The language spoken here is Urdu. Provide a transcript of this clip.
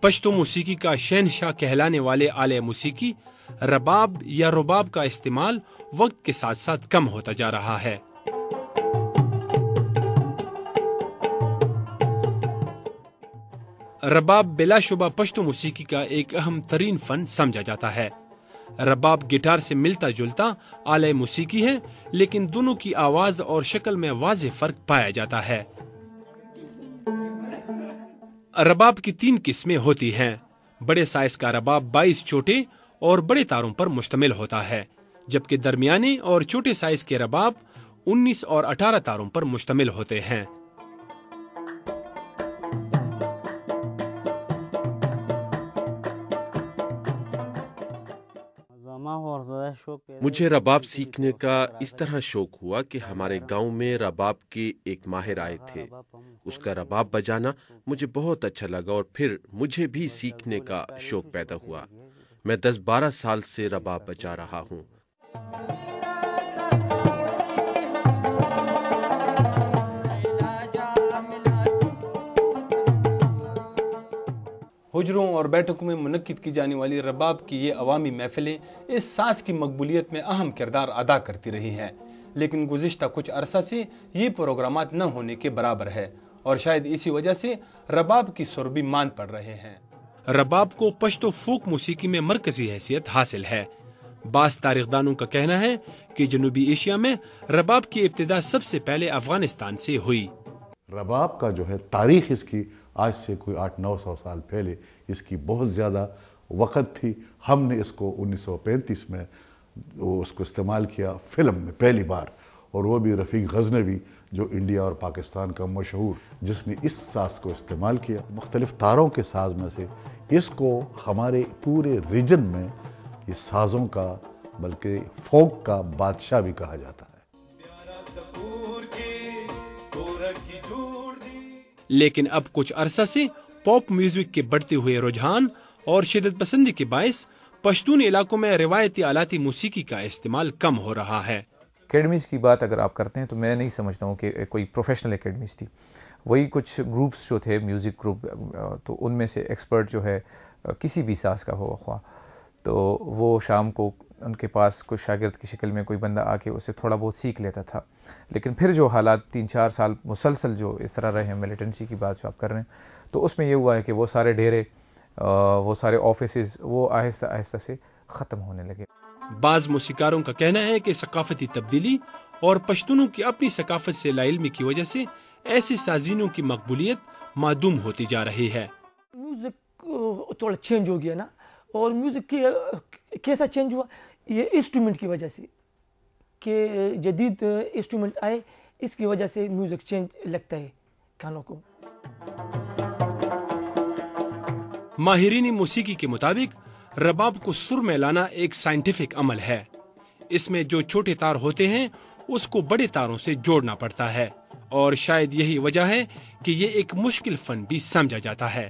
پشتو موسیقی کا شہنشاہ کہلانے والے آلے موسیقی رباب یا رباب کا استعمال وقت کے ساتھ ساتھ کم ہوتا جا رہا ہے۔ رباب بلا شبہ پشتو موسیقی کا ایک اہم ترین فن سمجھا جاتا ہے۔ رباب گٹار سے ملتا جلتا آلہ موسیقی ہے، لیکن دونوں کی آواز اور شکل میں واضح فرق پایا جاتا ہے۔ رباب کی 3 قسمیں ہوتی ہیں۔ بڑے سائز کا رباب 22 چھوٹے اور بڑے تاروں پر مشتمل ہوتا ہے، جبکہ درمیانے اور چھوٹے سائز کے رباب 19 اور 18 تاروں پر مشتمل ہوتے ہیں۔ مجھے رباب سیکھنے کا اس طرح شوق ہوا کہ ہمارے گاؤں میں رباب کے ایک ماہر آئے تھے۔ اس کا رباب بجانا مجھے بہت اچھا لگا اور پھر مجھے بھی سیکھنے کا شوق پیدا ہوا۔ میں 10-12 سال سے رباب بجا رہا ہوں۔ حجروں اور بیٹھکوں میں منعقد کی جانے والی رباب کی یہ عوامی محفلیں اس ساز کی مقبولیت میں اہم کردار ادا کرتی رہی ہیں، لیکن گزشتہ کچھ عرصہ سے یہ پروگرامات نہ ہونے کے برابر ہے اور شاید اسی وجہ سے رباب کی سر بھی ماند پڑ رہے ہیں۔ رباب کو پشتو فوک موسیقی میں مرکزی حیثیت حاصل ہے۔ بعض تاریخ دانوں کا کہنا ہے کہ جنوبی ایشیا میں رباب کی ابتدا سب سے پہلے افغانستان سے ہوئی۔ رباب کا جو ہے تاریخ اس کی آج سے کوئی 800-900 سال پہلے اس کی بہت زیادہ وقت تھی۔ ہم نے اس کو 1935 میں اس کو استعمال کیا فلم میں پہلی بار، اور وہ بھی رفیق غزنوی جو انڈیا اور پاکستان کا مشہور، جس نے اس ساز کو استعمال کیا۔ مختلف تاروں کے ساز میں سے اس کو ہمارے پورے ریجن میں یہ سازوں کا بلکہ فوک کا بادشاہ بھی کہا جاتا ہے۔ لیکن اب کچھ عرصہ سے پاپ میوزک کے بڑھتے ہوئے رجحان اور شدت پسندی کے باعث پشتون علاقوں میں روایتی آلاتی موسیقی کا استعمال کم ہو رہا ہے۔ اکیڈمیز کی بات اگر آپ کرتے ہیں تو میں نہیں سمجھتا ہوں کہ کوئی پروفیشنل اکیڈمیز تھی۔ وہی کچھ گروپس جو تھے میوزک گروپ، تو ان میں سے ایکسپرٹ جو ہے کسی بھی ساز کا ہو خواہ، تو وہ شام کو ان کے پاس کوئی شاگرد کی شکل میں کوئی بندہ آ کے اسے تھوڑا بہت سیکھ لیتا تھا۔ لیکن پھر جو حالات 3-4 سال مسلسل جو اس طرح رہے ہیں، ملیٹنسی کی بات جو آپ کر رہے ہیں، تو اس میں یہ ہوا ہے کہ وہ سارے ڈیرے، وہ سارے آفیسز وہ آہستہ آہستہ سے ختم ہونے لگے۔ بعض موسیقاروں کا کہنا ہے کہ ثقافتی تبدیلی اور پشتونوں کی اپنی ثقافت سے لا علمی کی وجہ سے ایسے سازینوں کی مقبولیت معدوم ہوتی جا رہی ہے۔ میوزک تھوڑا چینج ہو گیا نا، اور میوزک کیسا چینج ہوا؟ یہ انسٹرومنٹ کی وجہ سے، کہ جدید انسٹرومنٹ آئے، اس کی وجہ سے میوزک چینج لگتا ہے کانوں کو۔ ماہرین موسیقی کے مطابق رباب کو سر میں لانا ایک سائنٹیفک عمل ہے۔ اس میں جو چھوٹے تار ہوتے ہیں اس کو بڑے تاروں سے جوڑنا پڑتا ہے، اور شاید یہی وجہ ہے کہ یہ ایک مشکل فن بھی سمجھا جاتا ہے۔